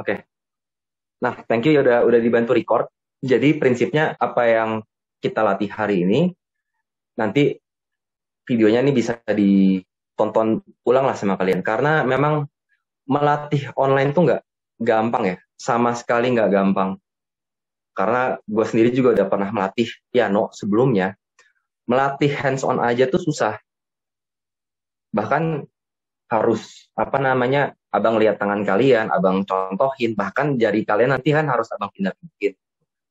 Oke. Nah, thank you ya udah dibantu record. Jadi prinsipnya apa yang kita latih hari ini, nanti videonya ini bisa ditonton ulang lah sama kalian. Karena memang melatih online tuh nggak gampang ya. Sama sekali nggak gampang. Karena gue sendiri juga udah pernah melatih piano sebelumnya. Melatih hands on aja tuh susah. Bahkan harus abang lihat tangan kalian, abang contohin, bahkan jari kalian nanti kan harus abang pindah-pindahin.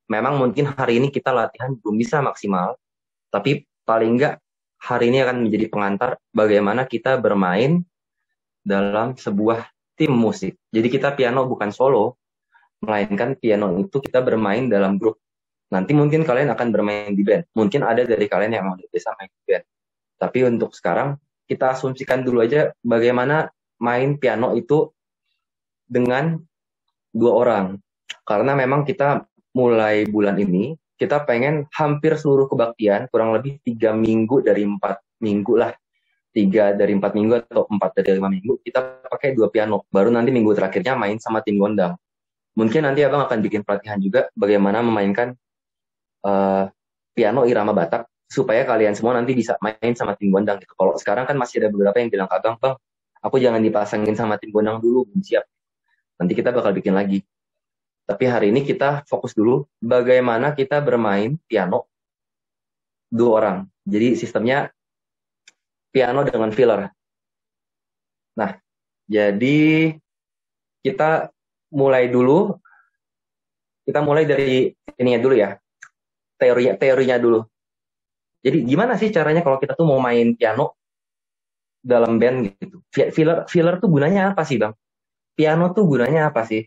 Memang mungkin hari ini kita latihan belum bisa maksimal, tapi paling enggak hari ini akan menjadi pengantar bagaimana kita bermain dalam sebuah tim musik. Jadi kita piano bukan solo, melainkan piano itu kita bermain dalam grup. Nanti mungkin kalian akan bermain di band. Mungkin ada dari kalian yang udah bisa main di band. Tapi untuk sekarang kita asumsikan dulu aja bagaimana main piano itu dengan 2 orang. Karena memang kita mulai bulan ini, kita pengen hampir seluruh kebaktian, kurang lebih 3 minggu dari 4 minggu lah. 3 dari 4 minggu atau 4 dari 5 minggu, kita pakai 2 piano. Baru nanti minggu terakhirnya main sama tim gondang. Mungkin nanti abang akan bikin pelatihan juga bagaimana memainkan piano irama Batak, supaya kalian semua nanti bisa main sama tim gondang gitu. Kalau sekarang kan masih ada beberapa yang bilang ke abang, bang, aku jangan dipasangin sama tim gondang dulu, belum siap. Nanti kita bakal bikin lagi. Tapi hari ini kita fokus dulu bagaimana kita bermain piano 2 orang. Jadi sistemnya piano dengan filler. Nah, jadi kita mulai dulu. Kita mulai dari ininya dulu ya. Teorinya dulu. Jadi gimana sih caranya kalau kita tuh mau main piano dalam band gitu? Filler tuh gunanya apa sih, Bang? Piano tuh gunanya apa sih?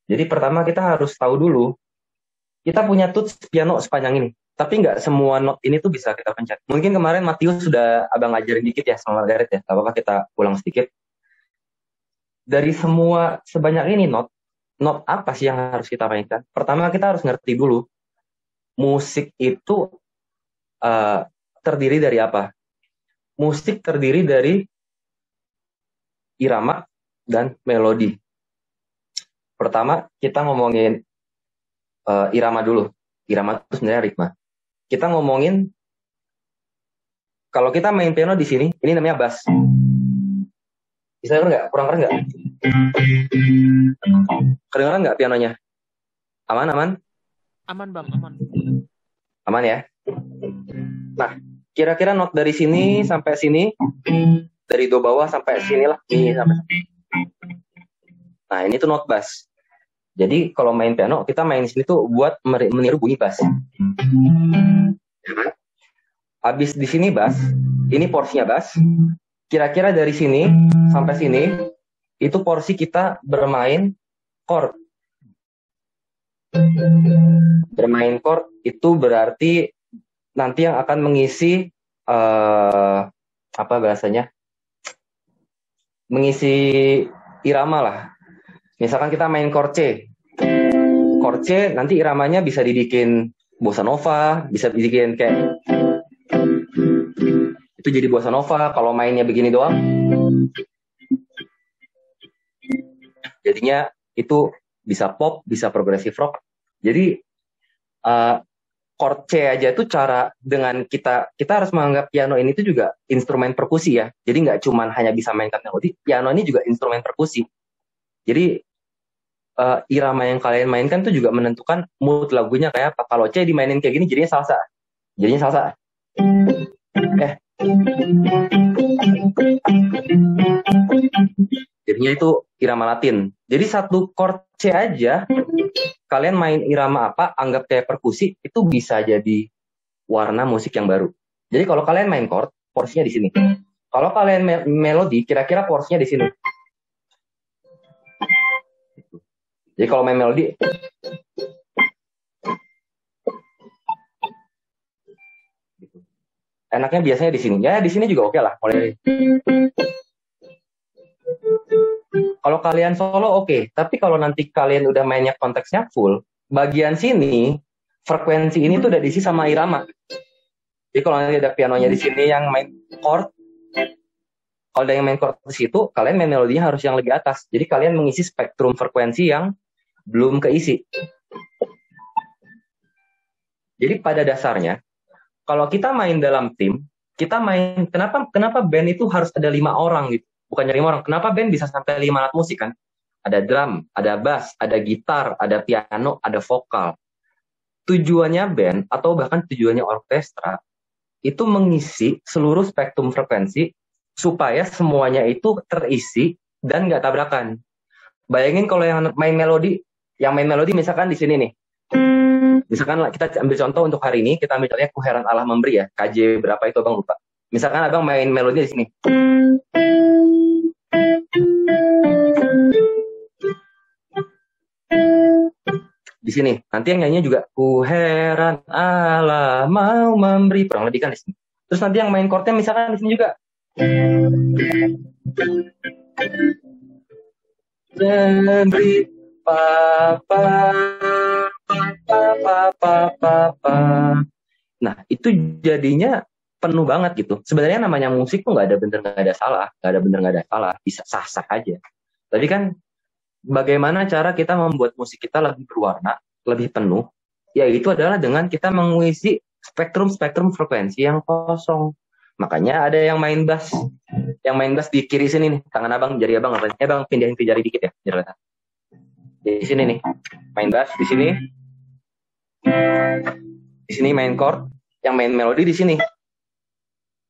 Jadi pertama kita harus tahu dulu, kita punya tuts piano sepanjang ini. Tapi nggak semua not ini tuh bisa kita pencet. Mungkin kemarin Matius sudah abang ngajarin dikit ya sama Margaret ya. Gak apa-apa kita ulang sedikit. Dari semua sebanyak ini not apa sih yang harus kita mainkan? Pertama kita harus ngerti dulu, musik itu terdiri dari apa? Musik terdiri dari irama dan melodi. Pertama kita ngomongin irama dulu. Irama itu sebenarnya ritme. Kita ngomongin kalau kita main piano di sini, ini namanya bass. Bisa denger nggak? Kurang keren nggak? Kedengeran nggak pianonya? Aman? Aman bang, aman. Aman ya? Nah, kira-kira not dari sini sampai sini, dari do bawah sampai sini lah. Ini sampai. Nah, ini tuh not bass. Jadi kalau main piano, kita main di sini tuh buat meniru bunyi bass. Habis di sini bass, ini porsinya bass. Kira-kira dari sini sampai sini, itu porsi kita bermain chord. Bermain chord itu berarti nanti yang akan mengisi apa bahasanya? Mengisi irama lah. Misalkan kita main chord C. Chord C nanti iramanya bisa dibikin bossa nova, bisa dibikin kayak itu jadi bossa nova. Kalau mainnya begini doang, jadinya itu bisa pop, bisa progressive rock. Jadi chord C aja tuh cara dengan kita harus menganggap piano ini tuh juga instrumen perkusi ya. Jadi nggak cuma hanya bisa mainkan melodi, piano ini juga instrumen perkusi. Jadi irama yang kalian mainkan tuh juga menentukan mood lagunya kayak apa. Kalau C dimainin kayak gini jadinya salsa. Jadinya itu irama Latin. Jadi satu chord C aja, kalian main irama apa, anggap kayak perkusi, itu bisa jadi warna musik yang baru. Jadi kalau kalian main chord, porsinya di sini. Kalau kalian melodi, kira-kira porsinya di sini. Jadi kalau main melodi, enaknya biasanya di sini. Ya di sini juga oke lah. Kalau kalian solo oke. Tapi kalau nanti kalian udah mainnya konteksnya full, bagian sini frekuensi ini tuh udah diisi sama irama. Jadi kalau nanti ada pianonya di sini yang main chord, Kalau ada yang main chord di situ, kalian main melodinya harus yang lebih atas. Jadi kalian mengisi spektrum frekuensi yang belum keisi. Jadi pada dasarnya, kalau kita main dalam tim, kita main, kenapa band itu harus ada 5 orang gitu? Bukan 5 orang, kenapa band bisa sampai 5 alat musik kan? Ada drum, ada bass, ada gitar, ada piano, ada vokal. Tujuannya band, atau bahkan tujuannya orkestra, itu mengisi seluruh spektrum frekuensi supaya semuanya itu terisi dan nggak tabrakan. Bayangin kalau yang main melodi misalkan di sini nih. Misalkan kita ambil contoh untuk hari ini, kita ambil contohnya Ku Heran Allah Memberi ya, KJ berapa itu abang lupa. Misalkan abang main melodi di sini. Di sini, nanti yang nyanyinya juga Ku heran Allah mau memberi, kurang lebih kan di sini. Terus nanti yang main chordnya misalkan di sini juga. Memberi papa. Nah, itu jadinya penuh banget gitu. Sebenarnya namanya musik tuh nggak ada bener nggak ada salah, bisa sah-sah aja. Tapi kan bagaimana cara kita membuat musik kita lebih berwarna, lebih penuh? Ya itu adalah dengan kita mengisi spektrum frekuensi yang kosong. Makanya ada yang main bass di kiri sini nih, tangan abang, jari abang apa? Bang pindahin ke jari dikit ya, biar kelihatan. Di sini nih, main bass di sini. Di sini main chord, yang main melodi di sini.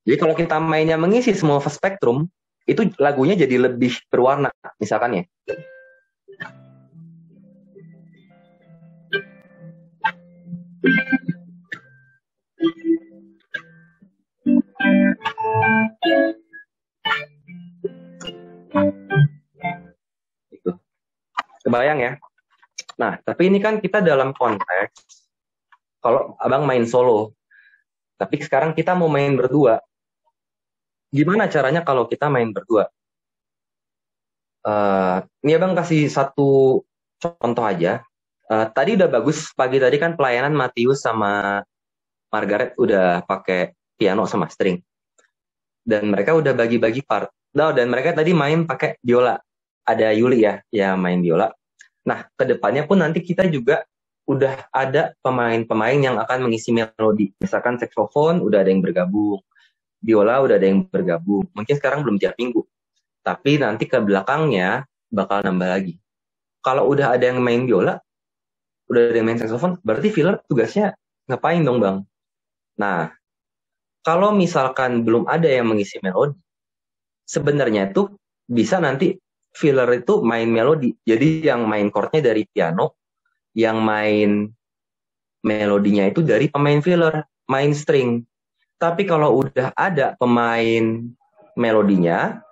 Jadi kalau kita mainnya mengisi semua spektrum, itu lagunya jadi lebih berwarna, misalkan ya. Itu. Kebayang ya? Nah, tapi ini kan kita dalam konteks kalau abang main solo. Tapi sekarang kita mau main berdua. Gimana caranya kalau kita main berdua? Ini abang kasih satu contoh aja. Tadi udah bagus, pagi tadi kan pelayanan Matius sama Margaret udah pakai piano sama string. Dan mereka udah bagi-bagi part. Dan mereka tadi main pakai biola. Ada Yuli ya main biola. Nah, kedepannya pun nanti kita juga udah ada pemain-pemain yang akan mengisi melodi. Misalkan saksofon udah ada yang bergabung, biola udah ada yang bergabung. Mungkin sekarang belum tiap minggu, tapi nanti ke belakangnya bakal nambah lagi. Kalau udah ada yang main biola, udah ada yang main saksofon, berarti filler tugasnya ngapain dong bang? Nah, kalau misalkan belum ada yang mengisi melodi, sebenarnya itu bisa nanti filler itu main melodi. Jadi yang main chordnya dari piano, yang main melodinya itu dari pemain filler, main string. Tapi kalau udah ada pemain melodinya,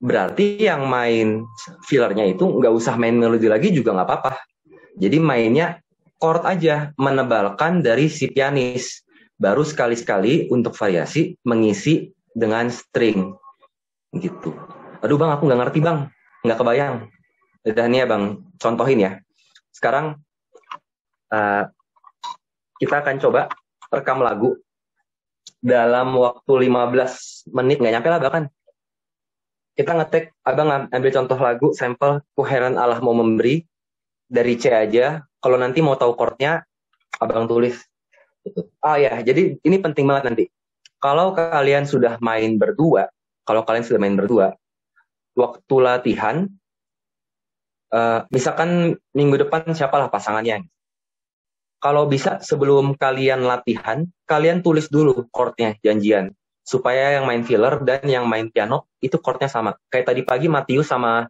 berarti yang main fillernya itu nggak usah main melodi lagi juga nggak apa-apa. Jadi mainnya chord aja, menebalkan dari si pianis. Baru sekali-sekali untuk variasi mengisi dengan string. Gitu. Aduh bang, aku nggak ngerti bang. Nggak kebayang. Udah nih ya bang, contohin ya. Sekarang kita akan coba rekam lagu dalam waktu 15 menit, nggak nyampe lah bahkan. Kita ngetek, abang ambil contoh lagu, sampel Ku Heran Allah Mau Memberi, dari C aja. Kalau nanti mau tahu chordnya, abang tulis. Ya, jadi ini penting banget nanti. Kalau kalian sudah main berdua, waktu latihan, misalkan minggu depan siapalah pasangannya. Kalau bisa sebelum kalian latihan, kalian tulis dulu chordnya, janjian. Supaya yang main filler dan yang main piano, itu chordnya sama. Kayak tadi pagi Matius sama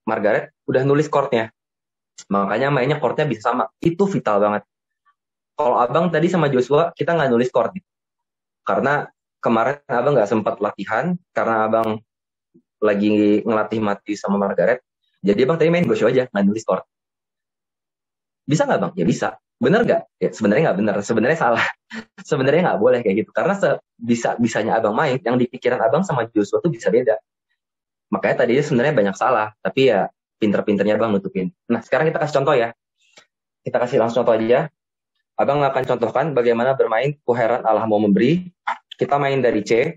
Margaret udah nulis chordnya. Makanya mainnya chordnya bisa sama. Itu vital banget. Kalau abang tadi sama Joshua, kita nggak nulis chord. Karena kemarin abang nggak sempat latihan, karena abang lagi ngelatih Matius sama Margaret. Jadi abang tadi main Joshua aja, nggak nulis chord. Bisa nggak bang? Ya bisa. Bener nggak? Ya, sebenarnya nggak bener. Sebenarnya salah. Sebenarnya nggak boleh kayak gitu. Karena bisanya abang main, yang di pikiran abang sama Joshua tuh bisa beda. Makanya tadinya sebenarnya banyak salah. Tapi ya pinter-pinternya abang nutupin. Nah sekarang kita kasih contoh ya. Kita kasih langsung contoh aja. Abang akan contohkan bagaimana bermain Ku Heran Allah Mau Memberi kita main dari C,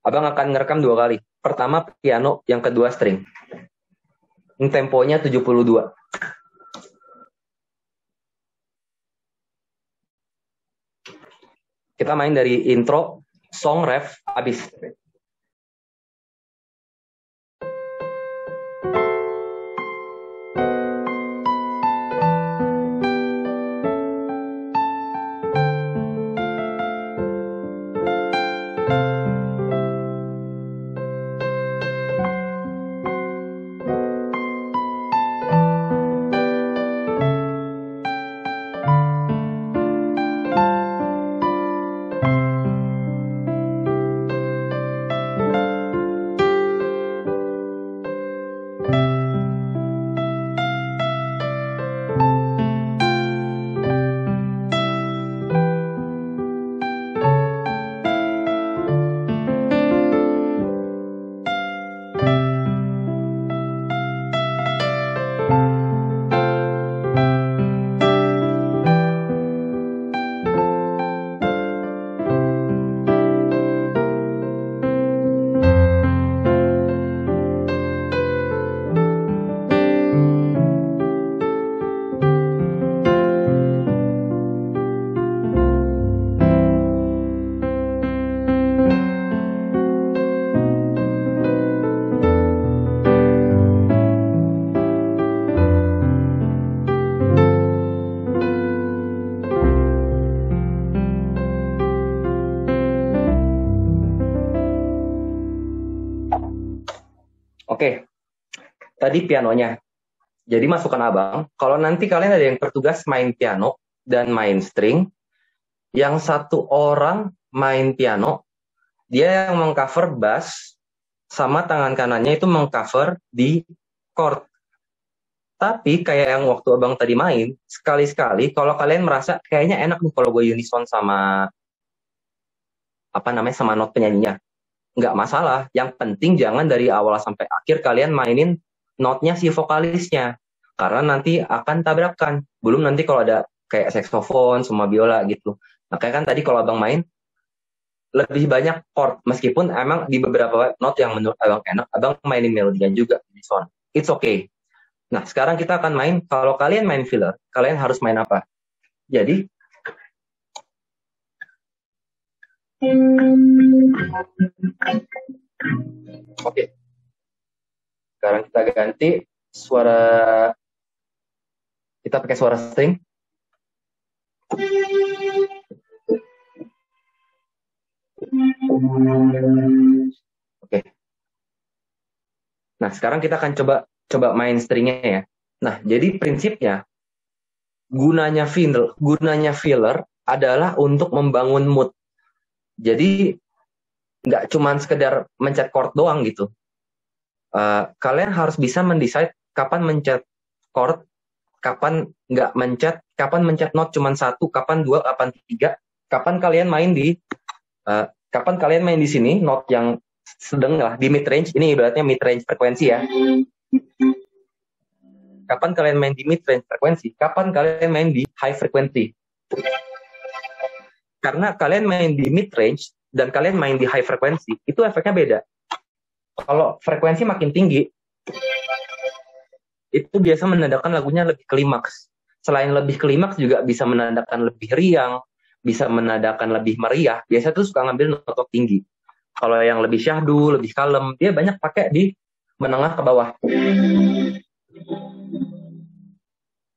abang akan ngerekam 2 kali. Pertama piano, yang kedua string. Ini temponya 72. Kita main dari intro, song, ref, habis. Oke, tadi pianonya. Jadi masukan abang, kalau nanti kalian ada yang bertugas main piano dan main string, yang satu orang main piano, dia yang mengcover bass, sama tangan kanannya itu mengcover di chord. Tapi kayak yang waktu abang tadi main, sekali-sekali kalau kalian merasa kayaknya enak nih kalau gue unison sama sama not penyanyinya, nggak masalah. Yang penting jangan dari awal sampai akhir kalian mainin notnya si vokalisnya, karena nanti akan tabrakan. Belum nanti kalau ada kayak saksofon sama biola gitu. Makanya kan tadi kalau abang main lebih banyak chord, meskipun emang di beberapa not yang menurut abang enak, abang mainin melodinya juga unison. It's okay. Nah sekarang kita akan main, kalau kalian main filler, kalian harus main apa? Jadi oke. Sekarang kita ganti suara, kita pakai suara string. Oke. Nah, sekarang kita akan coba main stringnya ya. Nah, jadi prinsipnya gunanya filler adalah untuk membangun mood. Jadi nggak cuma sekedar mencet chord doang gitu. Kalian harus bisa mendesain kapan mencet chord, kapan nggak mencet, kapan mencet not cuma 1, kapan 2, kapan 3, kapan kalian main di sini not yang sedang lah, di mid range. Ini ibaratnya mid range frekuensi ya. Kapan kalian main di mid range frekuensi, kapan kalian main di high frekuensi. Karena kalian main di mid range dan kalian main di high frekuensi, itu efeknya beda. Kalau frekuensi makin tinggi, itu biasa menandakan lagunya lebih klimaks. Selain lebih klimaks juga bisa menandakan lebih riang, bisa menandakan lebih meriah. Biasa tuh suka ngambil not tinggi. Kalau yang lebih syahdu, lebih kalem, dia banyak pakai di menengah ke bawah.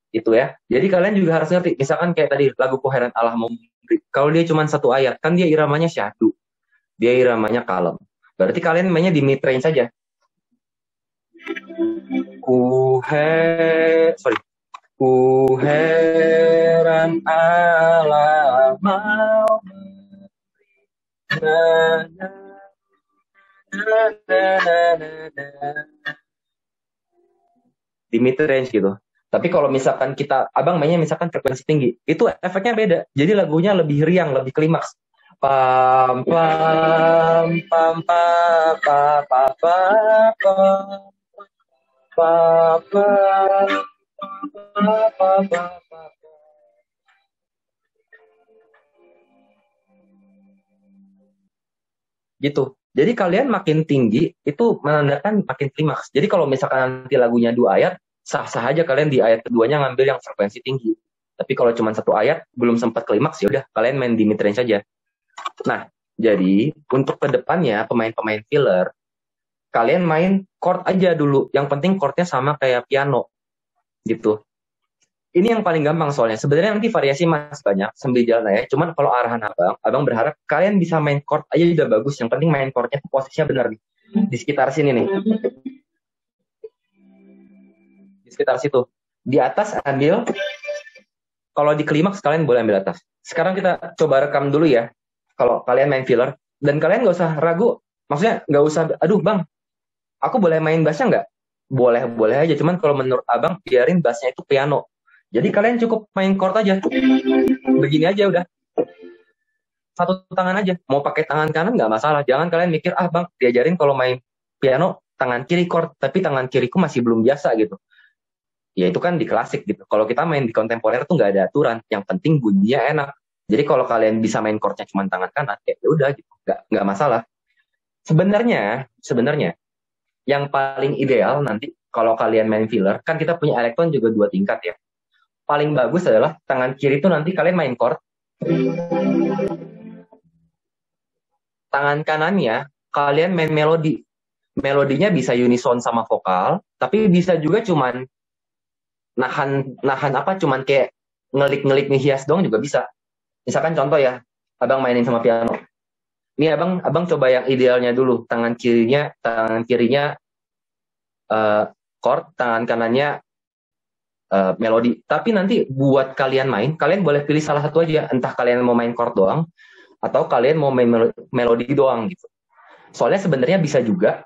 Itu ya. Jadi kalian juga harus ngerti. Misalkan kayak tadi lagu Koheran Allah Memberi. Kalau dia cuma 1 ayat, kan dia iramanya syahdu. Dia iramanya kalem. Berarti kalian mainnya di mid range saja. Kuheran Allah Memberi. Di mid range gitu. Tapi kalau misalkan abang mainnya misalkan frekuensi tinggi, itu efeknya beda. Jadi lagunya lebih riang, lebih klimaks. Pam pam pam pam pam pam pam pam pam. gitu. Jadi kalian makin tinggi itu menandakan makin klimaks. Jadi kalau misalkan nanti lagunya 2 ayat, sah-sah aja kalian di ayat keduanya ngambil yang frekuensi tinggi. Tapi kalau cuma 1 ayat belum sempat klimaks, ya udah kalian main di mid range aja. Nah, jadi untuk kedepannya pemain-pemain filler, kalian main chord aja dulu. Yang penting chordnya sama kayak piano gitu. Ini yang paling gampang soalnya. Sebenarnya nanti variasi masih banyak sambil jalan ya. Cuman kalau arahan abang berharap kalian bisa main chord aja udah bagus. Yang penting main chordnya posisinya benar nih. Di sekitar sini nih. Di sekitar situ. Di atas ambil. Kalau di klimaks kalian boleh ambil atas. Sekarang kita coba rekam dulu ya. Kalau kalian main filler. Dan kalian gak usah ragu. Maksudnya gak usah, aduh bang, aku boleh main bassnya nggak? Boleh aja. Cuman kalau menurut abang, biarin bassnya itu piano. Jadi kalian cukup main chord aja. Begini aja udah. Satu tangan aja. Mau pakai tangan kanan nggak masalah. Jangan kalian mikir, bang, diajarin kalau main piano tangan kiri chord, tapi tangan kiriku masih belum biasa gitu. Ya itu kan di klasik gitu. Kalau kita main di kontemporer tuh nggak ada aturan. Yang penting bunyinya enak. Jadi kalau kalian bisa main chordnya cuma tangan kanan, ya udah gitu. Nggak masalah. Sebenarnya yang paling ideal nanti kalau kalian main filler, kan kita punya elektron juga 2 tingkat ya. Paling bagus adalah tangan kiri itu nanti kalian main chord. Tangan kanannya kalian main melodi. Melodinya bisa unison sama vokal, tapi bisa juga cuman nahan cuman kayak ngelik ngehias doang juga bisa. Misalkan contoh ya, abang mainin sama piano. Ini abang coba yang idealnya dulu. Tangan kirinya chord, tangan kanannya melodi. Tapi nanti buat kalian main, kalian boleh pilih salah satu aja. Entah kalian mau main chord doang, atau kalian mau main melodi doang gitu. Soalnya sebenarnya bisa juga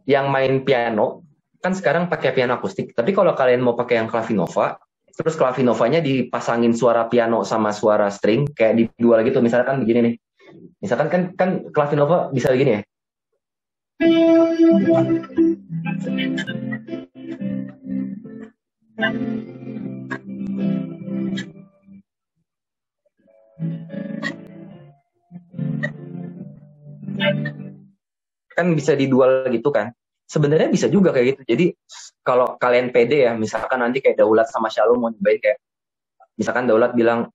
yang main piano, kan sekarang pakai piano akustik. Tapi kalau kalian mau pakai yang clavinova, terus clavinovanya dipasangin suara piano sama suara string, kayak di dua gitu. Misalkan begini nih. Misalkan kan clavinova bisa begini ya. Kan bisa didual gitu kan. Sebenarnya bisa juga kayak gitu. Jadi kalau kalian pede ya, misalkan nanti kayak Daulat sama Shalom mau nyobain kayak, misalkan Daulat bilang,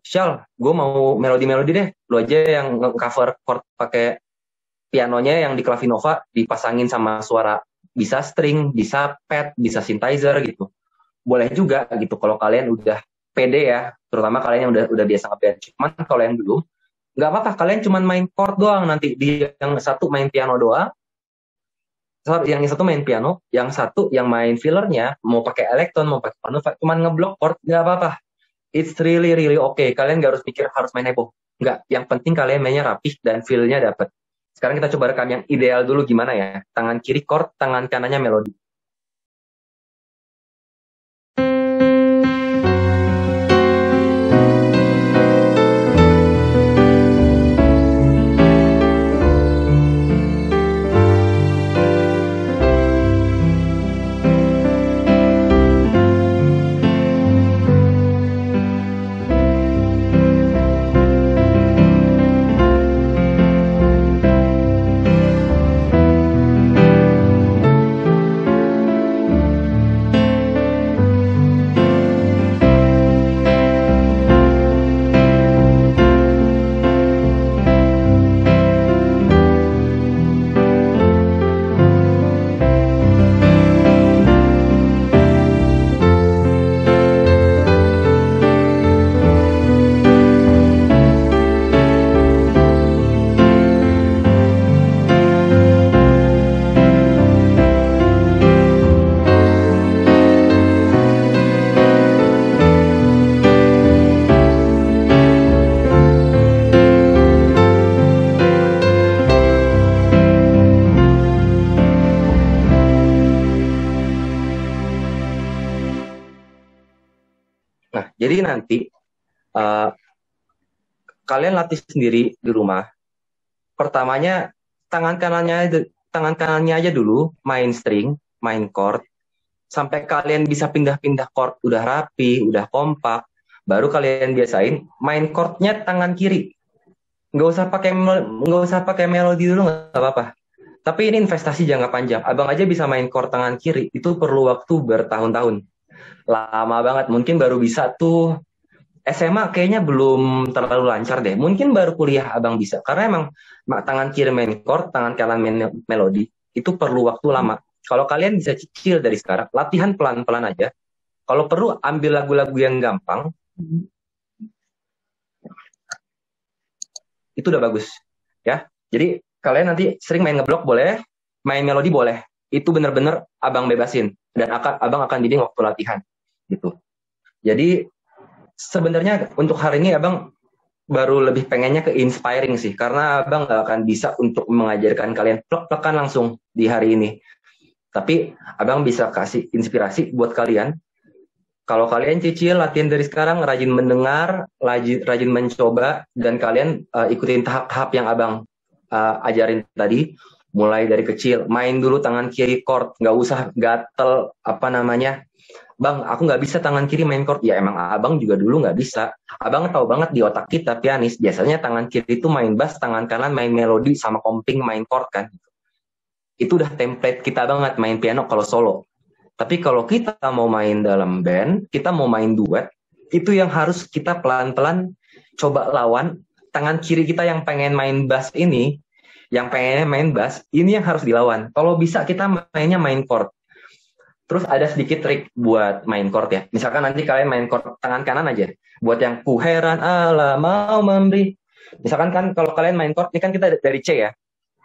Shal, gue mau melodi-melodi deh, lu aja yang cover chord pakai pianonya yang di clavinova dipasangin sama suara, bisa string, bisa pad, bisa synthesizer gitu. Boleh juga gitu kalau kalian udah pede ya, terutama kalian yang udah biasa ngeband. Cuman kalau yang belum, nggak apa-apa, kalian cuma main chord doang, nanti di yang satu main piano doang, yang satu main piano, yang satu yang main fillernya mau pakai elektron, mau pakai panova, cuma ngeblok chord, nggak apa-apa. It's really really okay. Kalian nggak harus pikir harus main heboh. Nggak, yang penting kalian mainnya rapih dan feel-nya dapet. Sekarang kita coba rekam yang ideal dulu gimana ya. Tangan kiri chord, tangan kanannya melodi. Nah, jadi nanti kalian latih sendiri di rumah. Pertamanya tangan kanannya aja dulu main string, main chord, sampai kalian bisa pindah-pindah chord udah rapi, udah kompak, baru kalian biasain main chordnya tangan kiri. nggak usah pakai melodi dulu, nggak apa-apa. Tapi ini investasi jangka panjang. Abang aja bisa main chord tangan kiri itu perlu waktu bertahun-tahun, lama banget. Mungkin baru bisa tuh SMA, kayaknya belum terlalu lancar deh. Mungkin baru kuliah abang bisa, karena emang tangan kiri main chord, tangan kanan main melodi itu perlu waktu lama. Kalau kalian bisa cicil dari sekarang, latihan pelan-pelan aja. Kalau perlu ambil lagu-lagu yang gampang, itu udah bagus ya. Jadi kalian nanti sering main ngeblok boleh, main melodi boleh. Itu bener-bener abang bebasin dan abang akan bimbing waktu latihan gitu. Jadi sebenarnya untuk hari ini abang baru lebih pengennya ke inspiring sih, karena abang nggak akan bisa untuk mengajarkan kalian plek-plekan langsung di hari ini. Tapi abang bisa kasih inspirasi buat kalian. Kalau kalian cicil latihan dari sekarang, rajin mendengar, rajin mencoba, dan kalian ikutin tahap-tahap yang abang ajarin tadi, mulai dari kecil, main dulu tangan kiri chord, nggak usah gatel apa namanya. Bang, aku nggak bisa tangan kiri main chord. Ya emang abang juga dulu nggak bisa. Abang tahu banget di otak kita pianis, biasanya tangan kiri itu main bass, tangan kanan main melodi, sama komping main chord kan. Itu udah template kita banget main piano kalau solo. Tapi kalau kita mau main dalam band, kita mau main duet, itu yang harus kita pelan-pelan coba lawan. Tangan kiri kita yang pengen main bass ini, yang pengen main bass, ini yang harus dilawan. Kalau bisa kita mainnya main chord. Terus ada sedikit trik buat main chord ya. Misalkan nanti kalian main chord tangan kanan aja. Buat yang ku heran Allah mau memberi. Misalkan kan kalau kalian main chord, ini kan kita dari C ya.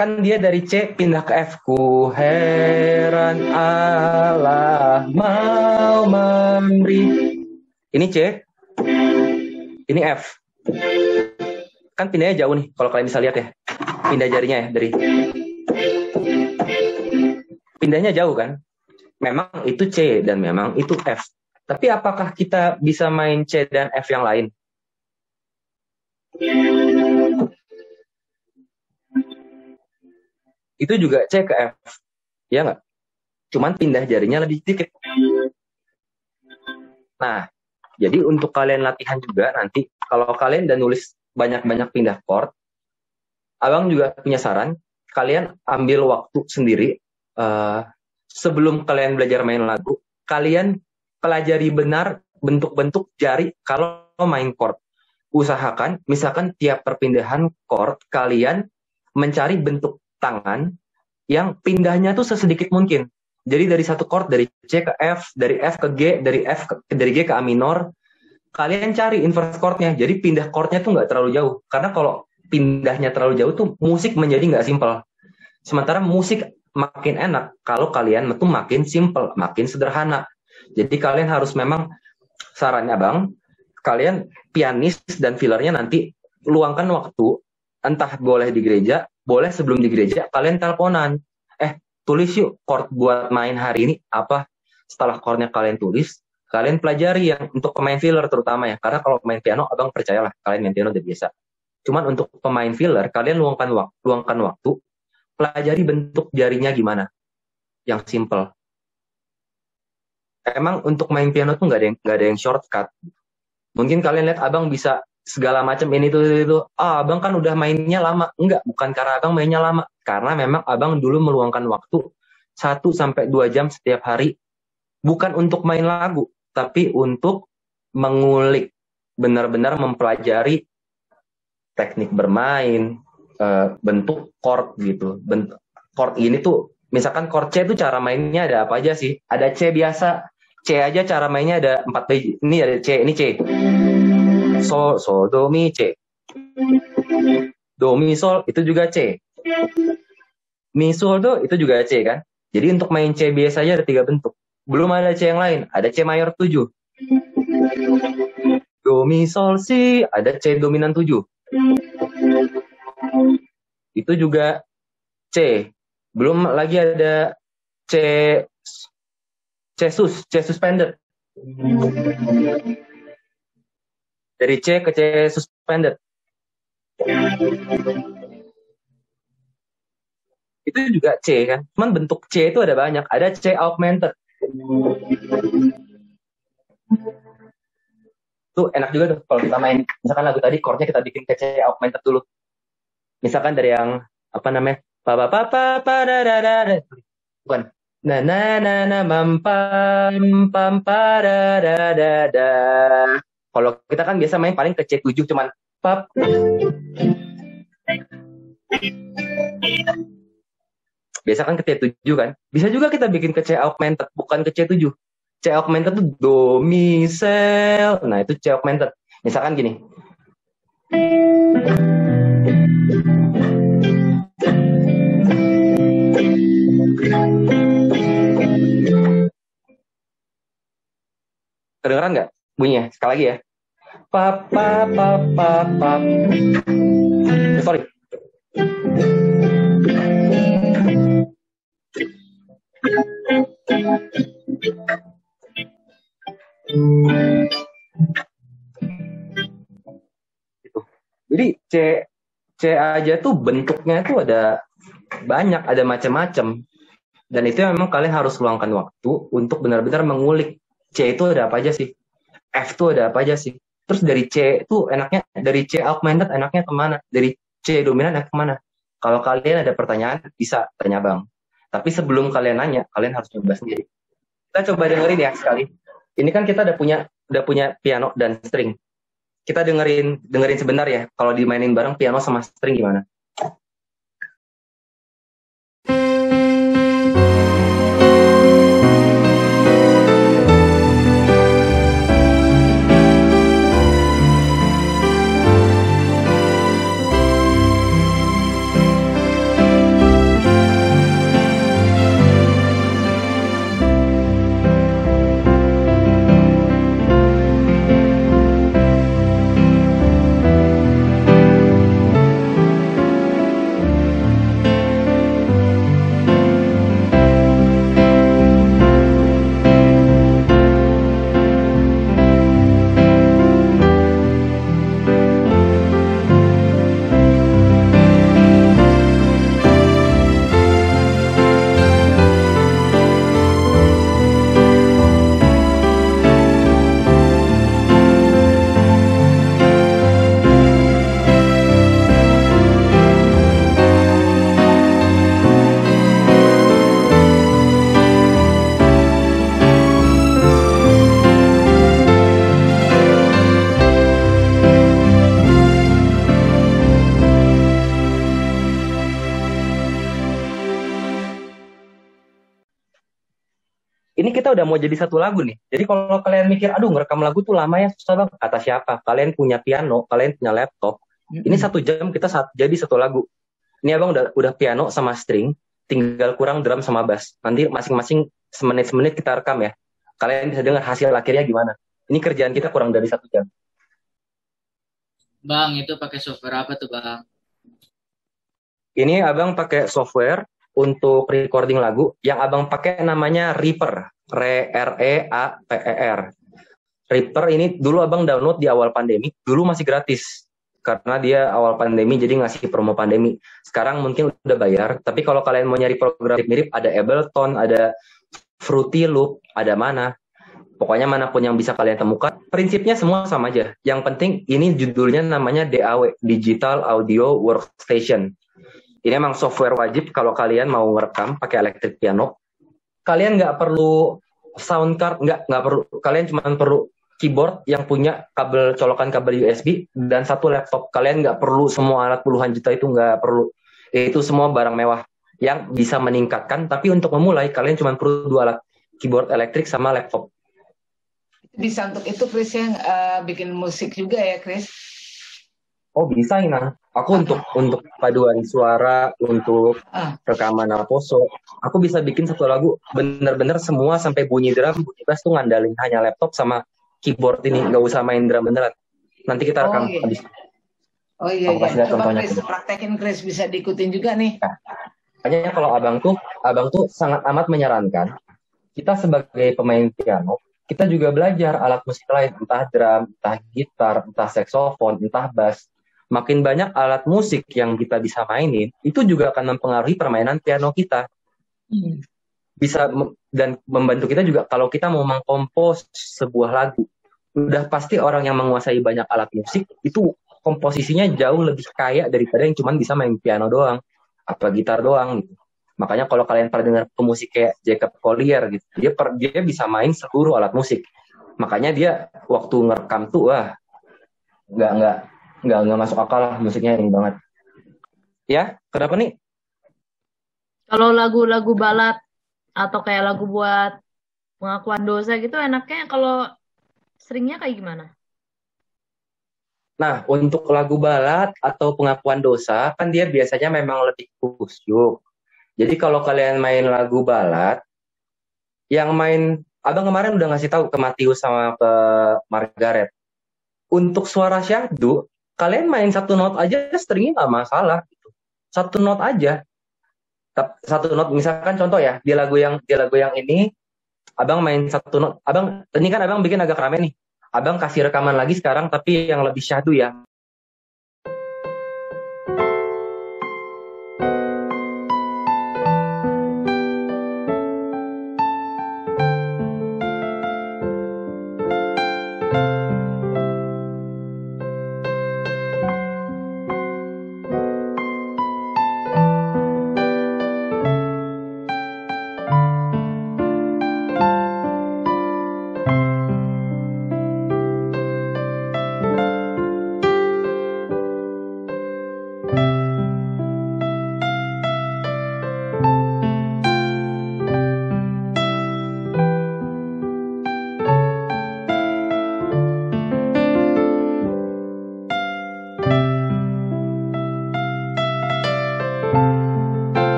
Kan dia dari C pindah ke F. Ku heran Allah mau memberi. Ini C, ini F. Kan pindahnya jauh nih, kalau kalian bisa lihat ya. Pindah jarinya ya, dari pindahnya jauh kan. Memang itu C dan memang itu F. Tapi apakah kita bisa main C dan F yang lain? Itu juga C ke F, ya nggak? Cuman pindah jarinya lebih sedikit. Nah, jadi untuk kalian latihan juga nanti, kalau kalian udah nulis banyak-banyak pindah chord, abang juga punya saran, kalian ambil waktu sendiri, sebelum kalian belajar main lagu, kalian pelajari benar bentuk-bentuk jari kalau main chord. Usahakan, misalkan tiap perpindahan chord, kalian mencari bentuk tangan yang pindahnya tuh sesedikit mungkin. Jadi dari satu chord, dari C ke F, dari F ke G, dari G ke A minor, kalian cari inverse chordnya. Jadi pindah chordnya tuh nggak terlalu jauh. Karena kalau pindahnya terlalu jauh tuh musik menjadi nggak simpel. Sementara musik makin enak kalau kalian tuh makin simpel, makin sederhana. Jadi kalian harus memang, sarannya bang, kalian pianis dan fillernya nanti luangkan waktu, entah boleh di gereja, boleh sebelum di gereja kalian teleponan, tulis yuk chord buat main hari ini apa. Setelah chordnya kalian tulis, kalian pelajari yang untuk pemain filler terutama ya, karena kalau main piano abang percayalah kalian main piano udah biasa. Cuman untuk pemain filler kalian luangkan waktu, pelajari bentuk jarinya gimana yang simple. Emang untuk main piano tuh nggak ada yang shortcut. Mungkin kalian lihat abang bisa segala macam ini tuh itu. Abang kan udah mainnya lama. Enggak, bukan karena abang mainnya lama. Karena memang abang dulu meluangkan waktu 1-2 jam setiap hari. Bukan untuk main lagu, tapi untuk mengulik, benar-benar mempelajari teknik bermain, bentuk chord gitu. Bentuk chord ini tuh, misalkan chord C tuh cara mainnya ada apa aja sih? Ada C biasa. C aja cara mainnya ada 4 biji. Ini ada C, ini C. Sol, sol, do, mi, C. Do, mi, sol, itu juga C. Mi, sol, do, itu juga C kan. Jadi untuk main C biasa aja ada 3 bentuk. Belum ada C yang lain. Ada C mayor 7. Do, mi, sol, si. Ada C dominan 7. Itu juga C. Belum lagi ada C suspended. Dari C ke C suspended. Itu juga C kan. Cuman bentuk C itu ada banyak. Ada C augmented. Tuh enak juga tuh kalau kita main. Misalkan lagu tadi chordnya kita bikin ke C augmented dulu. Misalkan dari yang apa namanya? Pa pa pa pa pa da da da da. Bukan. Na na na na mam pam pam pa da da da da. Kalau kita kan biasa main paling ke C7 cuman pap. Biasa kan ke C7 kan. Bisa juga kita bikin ke C augmented, bukan ke C7. C augmented tuh do mi sel. Nah, itu C augmented. Misalkan gini. Kedengeran nggak bunyinya? Sekali lagi ya. Pa pa pa pa pa. Sorry. Gitu. Jadi C aja tuh bentuknya tuh ada banyak, ada macam-macam. Dan itu memang kalian harus luangkan waktu untuk benar-benar mengulik C itu ada apa aja sih, F itu ada apa aja sih. Terus dari C itu enaknya, dari C augmented enaknya kemana, dari C dominan enaknya kemana. Kalau kalian ada pertanyaan bisa tanya Bang. Tapi sebelum kalian nanya, kalian harus coba sendiri. Kita coba dengerin ya sekali. Ini kan kita udah punya piano dan string. Kita dengerin sebentar ya. Kalau dimainin bareng piano sama string gimana? Ini kita udah mau jadi satu lagu nih. Jadi kalau kalian mikir, aduh ngerekam lagu tuh lama ya, susah Bang. Kata siapa? Kalian punya piano, kalian punya laptop. Ini 1 jam kita jadi satu lagu. Ini Abang udah piano sama string, tinggal kurang drum sama bass. Nanti masing-masing semenit-semenit kita rekam ya. Kalian bisa dengar hasil akhirnya gimana. Ini kerjaan kita kurang dari 1 jam. Bang, itu pakai software apa tuh Bang? Ini Abang pakai software untuk recording lagu yang Abang pakai namanya Reaper. R-E-A-P-E-R. Reaper ini dulu Abang download di awal pandemi. Dulu masih gratis. Karena dia awal pandemi jadi ngasih promo pandemi. Sekarang mungkin udah bayar. Tapi kalau kalian mau nyari program mirip, ada Ableton, ada Fruity Loop, ada mana. Pokoknya manapun yang bisa kalian temukan. Prinsipnya semua sama aja. Yang penting ini judulnya namanya DAW, Digital Audio Workstation. Ini emang software wajib kalau kalian mau ngerekam pakai electric piano. Kalian nggak perlu sound card, nggak perlu. Kalian cuma perlu keyboard yang punya colokan kabel USB dan satu laptop. Kalian nggak perlu semua alat puluhan juta itu, nggak perlu. Itu semua barang mewah yang bisa meningkatkan. Tapi untuk memulai kalian cuma perlu 2 alat, keyboard elektrik sama laptop. Bisa untuk itu Chris yang bikin musik juga ya Chris? Oh bisa Ina. Aku untuk paduan suara, untuk rekaman Alposo, aku bisa bikin satu lagu bener-bener semua sampai bunyi drum, bunyi bass tuh ngandalin hanya laptop sama keyboard ini, nggak usah main drum beneran. Nanti kita rekam habis. Oh iya, coba Chris praktekin Chris, bisa diikutin juga nih. Nah, makanya kalau abang tuh sangat amat menyarankan kita sebagai pemain piano, kita juga belajar alat musik lain, entah drum, entah gitar, entah saksofon, entah bass. Makin banyak alat musik yang kita bisa mainin, itu juga akan mempengaruhi permainan piano kita. Bisa dan membantu kita juga kalau kita mau mengkompos sebuah lagu. Udah pasti orang yang menguasai banyak alat musik itu komposisinya jauh lebih kaya daripada yang cuman bisa main piano doang, apa gitar doang gitu. Makanya kalau kalian pernah dengar pemusik kayak Jacob Collier gitu, dia bisa main seluruh alat musik. Makanya dia waktu ngerekam tuh nggak masuk akal lah, musiknya ini banget. Ya, kenapa nih? Kalau lagu-lagu balad atau kayak lagu buat pengakuan dosa gitu enaknya kalau seringnya kayak gimana? Nah, untuk lagu balad atau pengakuan dosa kan dia biasanya memang lebih khusyuk. Jadi kalau kalian main lagu balad, yang main Abang kemarin udah ngasih tahu ke Matius sama ke Margaret. Untuk suara syahdu, kalian main satu not aja stringnya nggak masalah. Gitu. Satu not aja. Satu not, misalkan contoh ya, di lagu yang ini, Abang main satu not. Abang, ini kan Abang bikin agak rame nih. Abang kasih rekaman lagi sekarang, tapi yang lebih syahdu ya.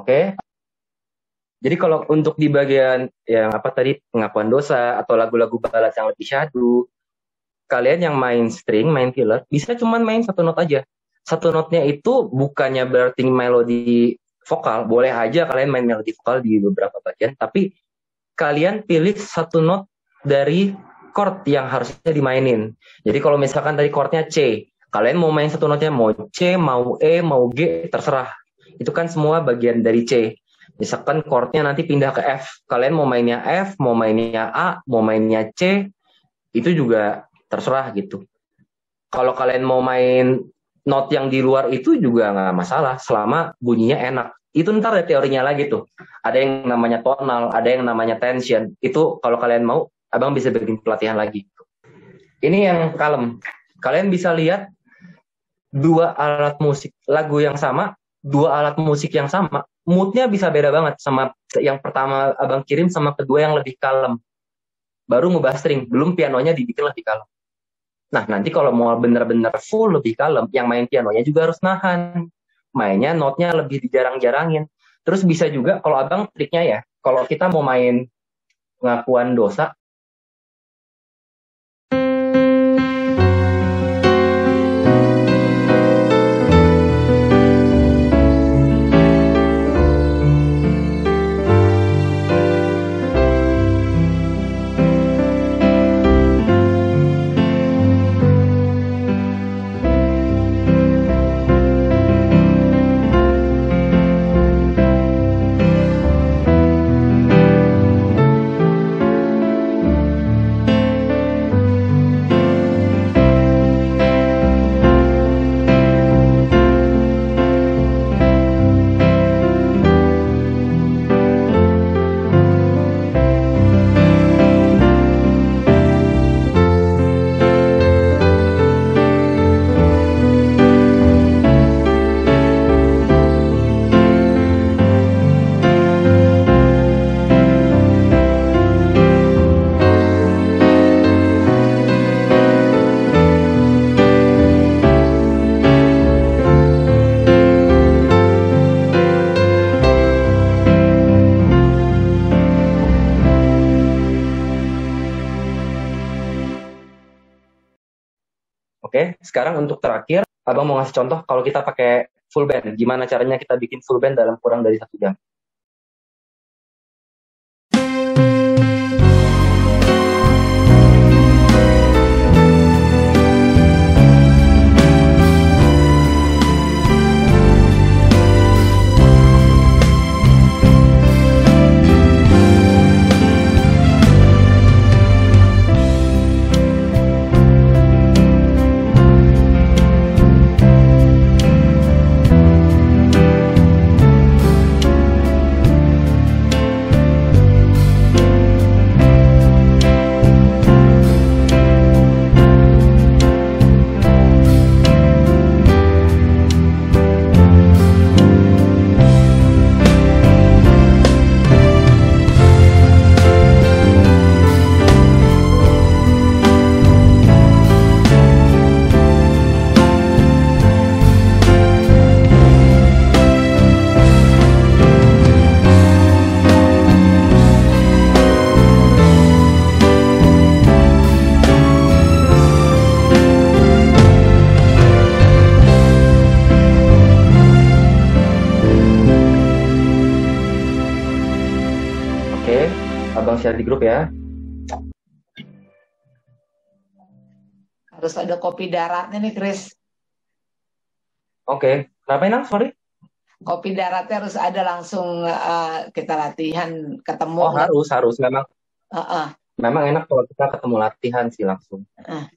Oke. Jadi kalau untuk di bagian yang apa tadi pengakuan dosa atau lagu-lagu balad yang lebih syahdu, kalian yang main string, main filler, bisa cuman main satu not aja. Satu notnya itu bukannya berarti melodi vokal, boleh aja kalian main melodi vokal di beberapa bagian, tapi kalian pilih satu not dari chord yang harusnya dimainin. Jadi kalau misalkan tadi chordnya C, kalian mau main satu notnya mau C, mau E, mau G, terserah. Itu kan semua bagian dari C. Misalkan chordnya nanti pindah ke F, kalian mau mainnya F, mau mainnya A, mau mainnya C, itu juga terserah gitu. Kalau kalian mau main not yang di luar itu juga nggak masalah, selama bunyinya enak. Itu ntar ada teorinya lagi tuh. Ada yang namanya tonal, ada yang namanya tension. Itu kalau kalian mau, Abang bisa bikin pelatihan lagi. Ini yang kalem. Kalian bisa lihat dua alat musik, lagu yang sama, dua alat musik yang sama, moodnya bisa beda banget sama yang pertama Abang kirim sama kedua yang lebih kalem. Baru ngubah string, belum pianonya dibikin lebih kalem. Nah, nanti kalau mau bener-bener full lebih kalem, yang main pianonya juga harus nahan. Mainnya notnya lebih dijarang-jarangin. Terus bisa juga, kalau Abang triknya ya, kalau kita mau main pengakuan dosa, Oke, sekarang untuk terakhir, Abang mau ngasih contoh kalau kita pakai full band. Gimana caranya kita bikin full band dalam kurang dari 1 jam? Oke, Abang share di grup ya. Harus ada kopi daratnya nih, Chris. Oke, kenapa Inang? Sorry. Kopi daratnya harus ada langsung kita latihan ketemu. Oh, harus. Heeh. Memang enak kalau kita ketemu latihan sih langsung.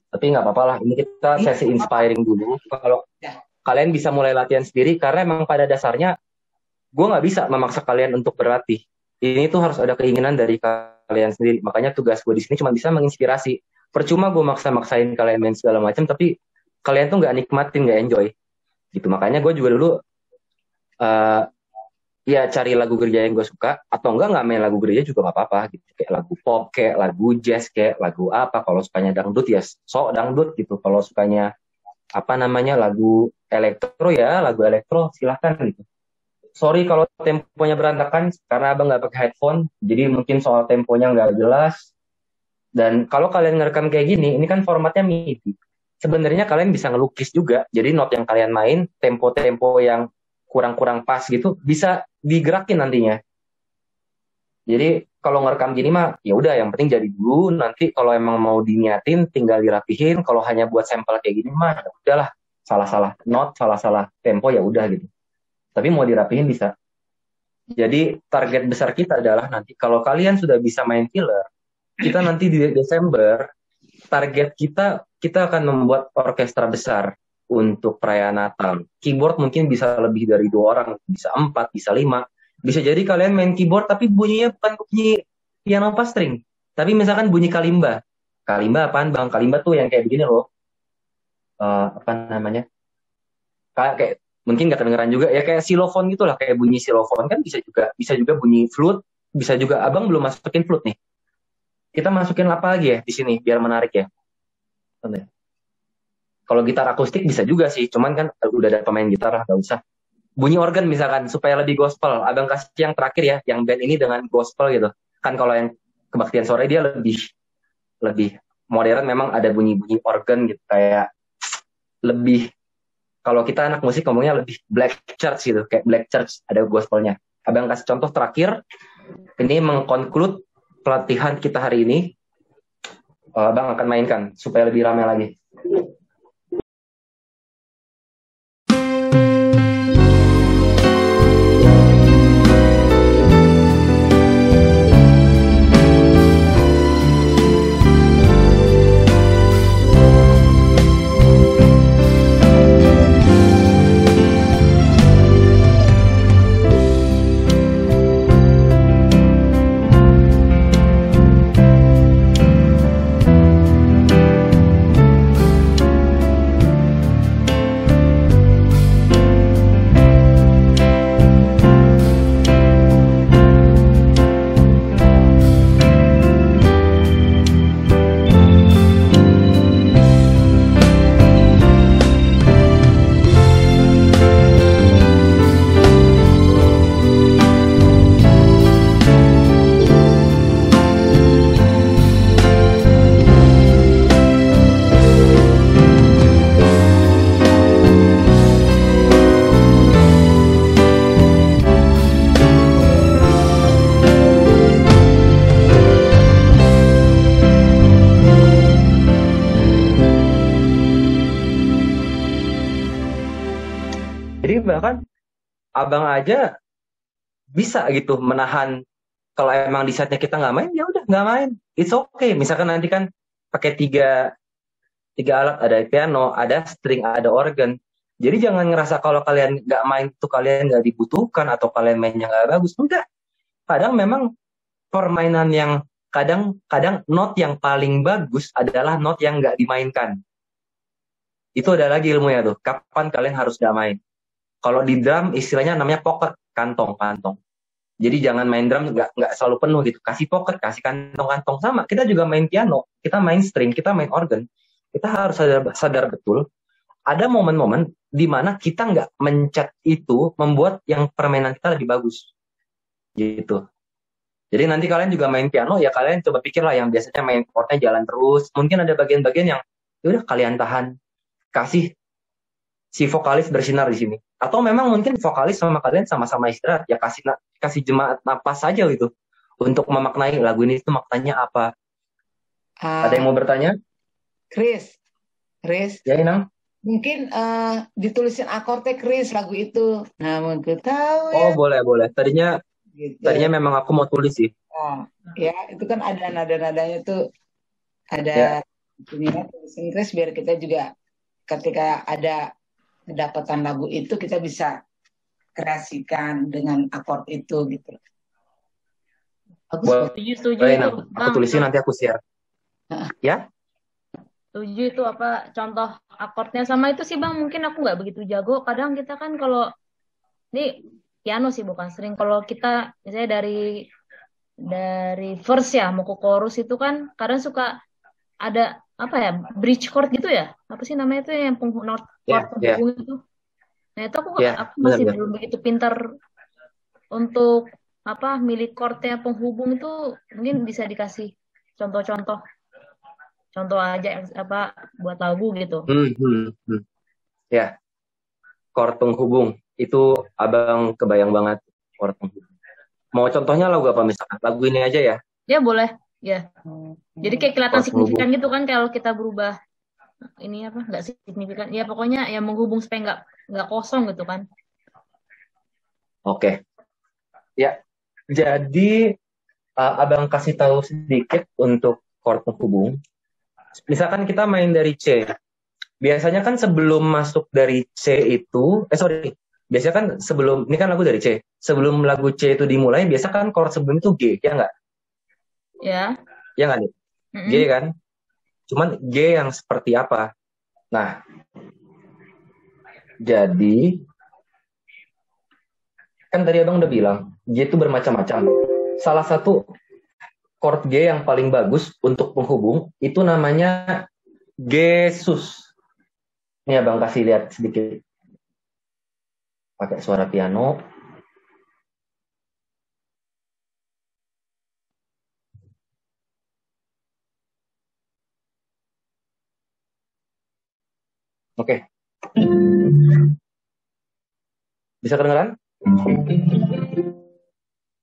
Tapi nggak apa-apa lah. Ini kita sesi inspiring dulu. Kalau Ya. kalian bisa mulai latihan sendiri, karena emang pada dasarnya gue nggak bisa memaksa kalian untuk berlatih. Ini tuh harus ada keinginan dari kalian sendiri. Makanya tugas gue di sini cuma bisa menginspirasi. Percuma gue maksa-maksain kalian main segala macam, tapi kalian tuh nggak nikmatin, nggak enjoy. Gitu. Makanya gue juga dulu ya cari lagu gereja yang gue suka, atau nggak main lagu gereja juga nggak apa-apa. Gitu. Kayak lagu pop, kayak lagu jazz, kayak lagu apa. Kalau sukanya dangdut ya sok dangdut gitu. Kalau sukanya lagu elektro ya lagu elektro, silahkan gitu. Sorry kalau temponya berantakan karena Abang nggak pakai headphone, jadi mungkin soal temponya nggak jelas. Dan kalau kalian ngerekam kayak gini, ini kan formatnya MIDI. Sebenarnya kalian bisa ngelukis juga. Jadi not yang kalian main, tempo-tempo yang kurang-kurang pas gitu, bisa digerakin nantinya. Jadi kalau ngerekam gini mah, ya udah yang penting jadi dulu. Nanti kalau emang mau diniatin, tinggal dirapihin. Kalau hanya buat sampel kayak gini mah, ya udahlah. Salah-salah not, salah-salah tempo ya udah gitu. Tapi mau dirapihin bisa. Jadi target besar kita adalah nanti kalau kalian sudah bisa main killer, kita nanti di Desember target kita akan membuat orkestra besar untuk perayaan Natal. Keyboard mungkin bisa lebih dari 2 orang, bisa 4, bisa 5. Bisa jadi kalian main keyboard tapi bunyinya bukan bunyi piano pas string, tapi misalkan bunyi kalimba. Kalimba apaan Bang? Kalimba tuh yang kayak begini loh. Kayak mungkin nggak kedengeran juga ya, kayak xylophone gitulah, kayak bunyi xylophone kan bisa juga bunyi flute, bisa juga. Abang belum masukin flute nih, kita masukin apa lagi ya di sini biar menarik ya. Kalau gitar akustik bisa juga sih, cuman kan udah ada pemain gitar lah, nggak usah. Bunyi organ misalkan supaya lebih gospel, Abang kasih yang terakhir ya, yang band ini dengan gospel gitu kan. Kalau yang kebaktian sore dia lebih modern, memang ada bunyi organ gitu, kayak lebih. Kalau kita anak musik ngomongnya lebih black church gitu, kayak black church, ada gospelnya. Abang kasih contoh terakhir, ini mengkonklud pelatihan kita hari ini. Abang akan mainkan supaya lebih ramai lagi. bahkan abang aja bisa gitu menahan kalau emang di saatnya kita nggak main, ya udah nggak main. It's okay. Misalkan nanti kan pakai tiga alat, ada piano, ada string, ada organ. Jadi jangan ngerasa kalau kalian nggak main itu kalian nggak dibutuhkan atau kalian mainnya nggak bagus. Enggak. Kadang memang permainan yang kadang not yang paling bagus adalah not yang nggak dimainkan. Itu ada lagi ilmunya tuh. Kapan kalian harus nggak main? Kalau di drum istilahnya namanya pocket, kantong. Jadi jangan main drum nggak selalu penuh gitu. Kasih pocket, kasih kantong-kantong. Sama, kita juga main piano, kita main string, kita main organ. Kita harus sadar betul, ada momen-momen di mana kita nggak mencet itu membuat yang permainan kita lebih bagus. Gitu. Jadi nanti kalian juga main piano, ya kalian coba pikirlah yang biasanya main chordnya jalan terus. Mungkin ada bagian-bagian yang, yaudah kalian tahan. Kasih si vokalis bersinar di sini. Atau memang mungkin vokalis sama kalian sama-sama istirahat, ya kasih jemaat napas saja gitu. Untuk memaknai lagu ini itu maknanya apa. Ada yang mau bertanya? Chris, Ya, Inang. mungkin ditulisin akordnya Chris lagu itu. Namun ku tahu Oh, boleh. Tadinya gitu. memang aku mau tulis sih. Oh, ya itu kan ada nada-nadanya tuh, Ya. ada ininya tulisin Chris biar kita juga ketika ada kedapatan lagu itu kita bisa kreasikan dengan akord itu gitu. Bagus. Boleh, Setuju Inang. itu, Aku Bang. tulisin nanti aku share. Ya? Setuju itu apa contoh akordnya sama itu sih Bang, mungkin aku nggak begitu jago. Kadang kita kan kalau ini piano sih bukan string. Kalau kita misalnya dari verse ya mau ke chorus itu kan kadang suka ada apa ya, bridge chord gitu ya. Apa sih namanya itu yang not chord penghubung itu. Nah, itu aku masih benar. belum begitu pintar untuk apa milih chordnya penghubung itu. Mungkin bisa dikasih contoh aja apa buat lagu gitu. Ya, chord penghubung itu abang kebayang banget chord penghubung. Mau contohnya lagu apa misalkan? Lagu ini aja ya? Ya boleh, ya. Jadi kayak kelihatan Chord signifikan penghubung. gitu kan kalau kita berubah ini apa nggak signifikan? Ya pokoknya yang menghubung supaya nggak kosong gitu kan. Oke. Ya, jadi abang kasih tahu sedikit untuk chord penghubung. Misalkan kita main dari C. Biasanya kan sebelum masuk dari C itu, biasanya kan sebelum, ini kan lagu dari C. Sebelum lagu C itu dimulai, biasa kan chord sebelum itu G, ya nggak? Ya. Ya nggak nih? G kan? Cuman G yang seperti apa? Nah, jadi, kan tadi abang udah bilang, G itu bermacam-macam. Salah satu chord G yang paling bagus untuk penghubung itu namanya G sus. Ini abang kasih lihat sedikit. Pakai suara piano. Oke. Bisa kedengeran?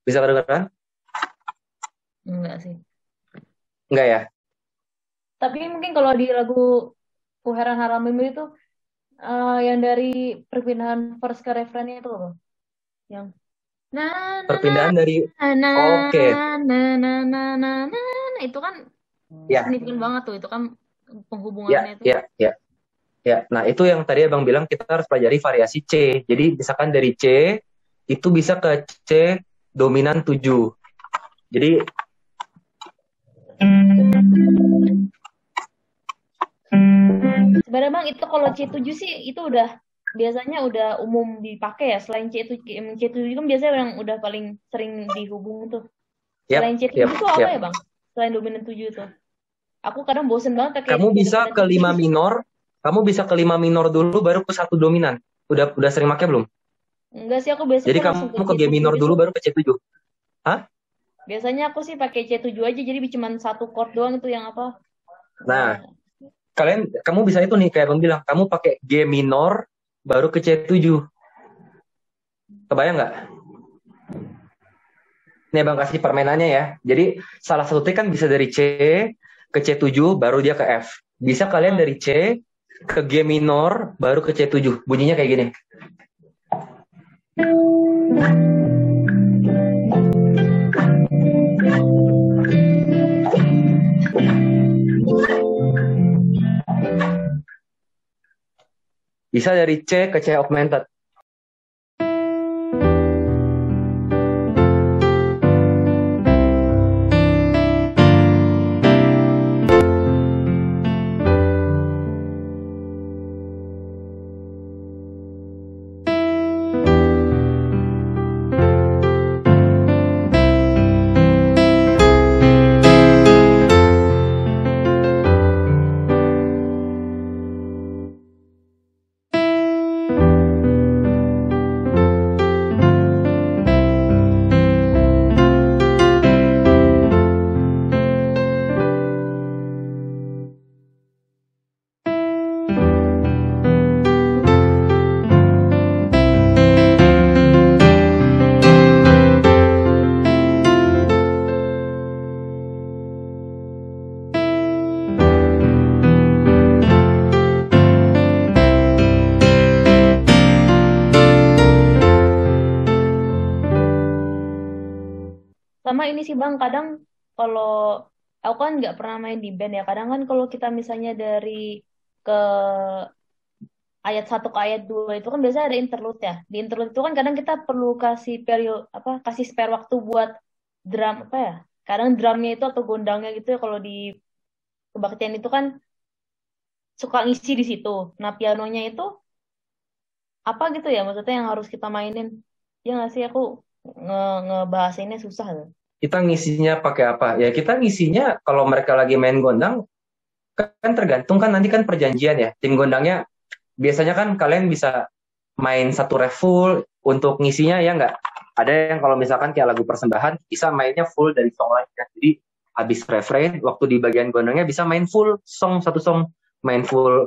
Bisa kedengeran? Enggak sih. Enggak ya? Tapi mungkin kalau di lagu Kuheran Haramim itu yang dari perpindahan verse ke refrainnya itu loh. Yang perpindahan dari oke. Itu kan signifikan banget tuh, itu kan penghubungannya itu. Ya. Nah, itu yang tadi abang bilang kita harus pelajari variasi C. Jadi misalkan dari C itu bisa ke C dominan 7. Jadi sebenarnya Bang itu kalau C7 sih itu biasanya udah umum dipakai ya. Selain C7 kan biasanya yang udah paling sering dihubung tuh. Selain C7 itu apa ya Bang? Selain dominan 7 itu. Aku kadang bosen banget pakai. Kamu bisa ke 5 minor. Kamu bisa ke 5 minor dulu baru ke 1 dominan. Udah sering pakai belum? Enggak sih, aku biasanya. Jadi kamu ke G minor dulu baru ke C7. Hah? Biasanya aku sih pakai C7 aja, jadi cuma satu chord doang itu yang apa? Nah, kamu bisa itu nih kayak abang bilang, kamu pakai G minor baru ke C7. Kebayang nggak? Ini abang kasih permainannya ya. Jadi salah satu trik kan bisa dari C ke C7 baru dia ke F. Bisa kalian dari C ke G minor baru ke C7. Bunyinya kayak gini. Bisa dari C ke C augmented. Sama ini sih Bang, kadang kalau aku kan nggak pernah main di band ya. Kadang kan kalau kita misalnya dari ke ayat 1 ke ayat 2 itu kan biasanya ada interlude ya. Di interlude itu kan kadang kita perlu kasih kasih spare waktu buat drum apa ya? Kadang drumnya itu atau gondangnya gitu ya kalau di kebaktian itu kan suka ngisi di situ. Nah, pianonya itu apa gitu ya? Maksudnya yang harus kita mainin. Ya nggak sih, aku ngebahasinnya susah loh. Kita ngisinya pakai apa? Ya kita ngisinya kalau mereka lagi main gondang kan tergantung kan nanti kan perjanjian ya. Tim gondangnya biasanya kan kalian bisa main satu ref full untuk ngisinya ya nggak? Ada yang kalau misalkan kayak lagu persembahan bisa mainnya full dari song lainnya. Jadi habis refrain waktu di bagian gondangnya bisa main full satu song, main full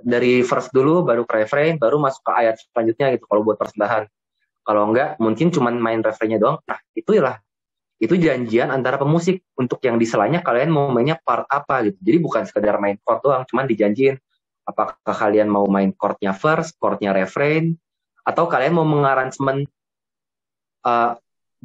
dari verse dulu baru ke refrain baru masuk ke ayat selanjutnya gitu kalau buat persembahan. Kalau enggak mungkin cuman main refrainnya doang. Nah, itu janjian antara pemusik untuk yang di selanya kalian mau mainnya part apa gitu. Jadi bukan sekedar main chord doang, cuman dijanjiin apakah kalian mau main chordnya verse, chordnya refrain, atau kalian mau mengaransemen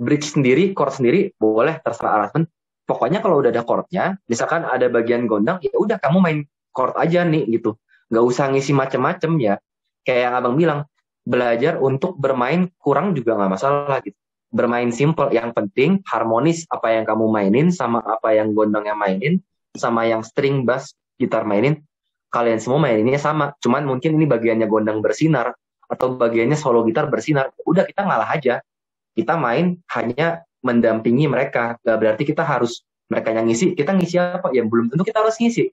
bridge sendiri, chord sendiri, boleh terserah aransemen. Pokoknya kalau udah ada chordnya, misalkan ada bagian gondang, ya udah kamu main chord aja nih gitu. Nggak usah ngisi macem-macem ya. Kayak yang abang bilang, belajar untuk bermain kurang juga nggak masalah gitu. Bermain simple, yang penting harmonis apa yang kamu mainin sama apa yang gondangnya mainin sama yang string bass gitar mainin, kalian semua maininnya sama. Cuman mungkin ini bagiannya gondang bersinar atau bagiannya solo gitar bersinar. Udah kita ngalah aja. Kita main hanya mendampingi mereka. Gak berarti kita harus mereka yang ngisi. Kita ngisi apa? Ya belum tentu kita harus ngisi.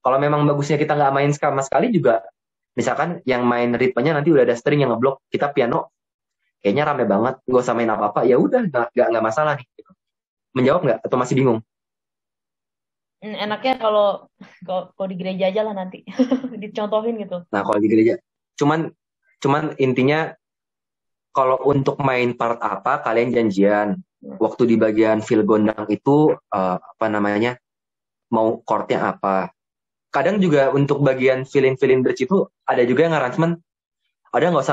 Kalau memang bagusnya kita nggak main sama sekali juga, misalkan yang main ritmenya nanti udah ada string yang ngeblok, kita piano kayaknya rame banget, gak usah main apa-apa, ya udah nggak masalah nih. Menjawab nggak atau masih bingung? Enaknya kalau di gereja aja lah nanti dicontohin gitu. Nah kalau di gereja, cuman intinya kalau untuk main part apa kalian janjian. Waktu di bagian feel gondang itu apa namanya, mau chordnya apa. Kadang juga untuk bagian feeling bridge itu ada juga yang arrangement, ada nggak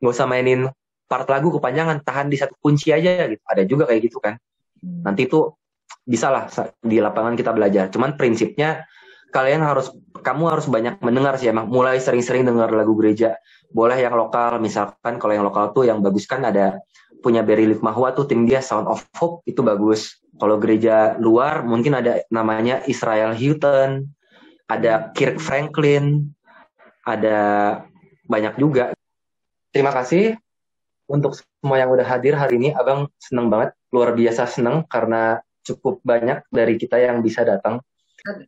usah mainin part lagu kepanjangan, tahan di satu kunci aja gitu. Ada juga kayak gitu kan. Nanti itu bisa lah di lapangan kita belajar. Cuman prinsipnya kamu harus banyak mendengar sih emang. Mulai sering-sering dengar lagu gereja. Boleh yang lokal, misalkan kalau yang lokal tuh yang bagus kan ada punya Berry Litmahua tuh tim dia Sound of Hope itu bagus. Kalau gereja luar mungkin ada namanya Israel Houghton, ada Kirk Franklin, ada banyak juga. Terima kasih untuk semua yang udah hadir hari ini. Abang seneng banget, luar biasa seneng karena cukup banyak dari kita yang bisa datang.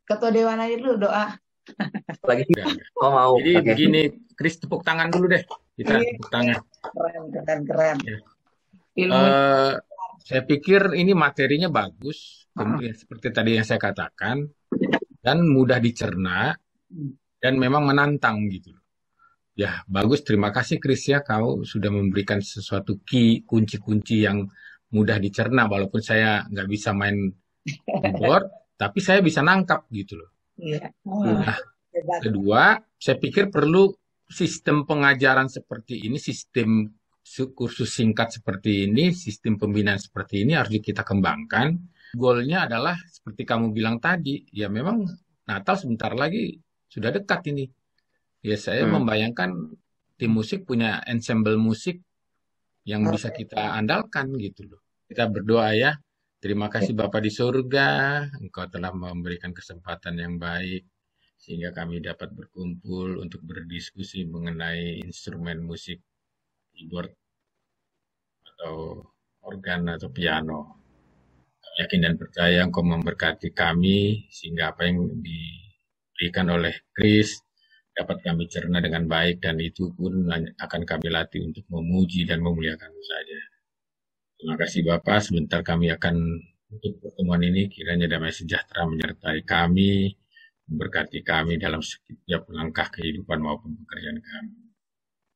Ketua Dewan aja dulu doa. Lagi mau. Jadi begini, Chris tepuk tangan dulu deh. Kita tepuk tangan. Keren. Ya. Saya pikir ini materinya bagus, seperti tadi yang saya katakan, dan mudah dicerna, dan memang menantang gitu. Ya, bagus. Terima kasih Chris ya, kau sudah memberikan sesuatu kunci-kunci yang mudah dicerna, walaupun saya nggak bisa main keyboard, tapi saya bisa nangkap gitu loh. Iya. Nah, kedua, saya pikir perlu sistem pengajaran seperti ini, sistem kursus singkat seperti ini, sistem pembinaan seperti ini harus kita kembangkan. Goalnya adalah seperti kamu bilang tadi, ya memang Natal sebentar lagi sudah dekat ini. Ya saya membayangkan tim musik punya ensemble musik yang bisa kita andalkan gitu loh. Kita berdoa ya. Terima kasih Bapa di surga, Engkau telah memberikan kesempatan yang baik sehingga kami dapat berkumpul untuk berdiskusi mengenai instrumen musik keyboard atau organ atau piano. Kami yakin dan percaya Engkau memberkati kami sehingga apa yang diberikan oleh Chris dapat kami cerna dengan baik dan itu pun akan kami latih untuk memuji dan memuliakan-Mu saja. Terima kasih Bapak, sebentar kami akan untuk pertemuan ini kiranya damai sejahtera menyertai kami, memberkati kami dalam setiap langkah kehidupan maupun pekerjaan kami.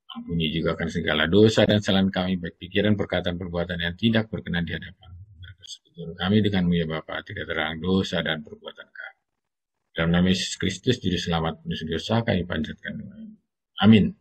Ampuni juga akan segala dosa dan kesalahan kami, baik pikiran, perkataan, perbuatan yang tidak berkenan di hadapan. Bersekutu kami denganmu ya Bapa, tidak terang dosa dan perbuatan kami. Dalam nama Yesus Kristus, Juru Selamat penuh dosa, kami panjatkan doa. Amin.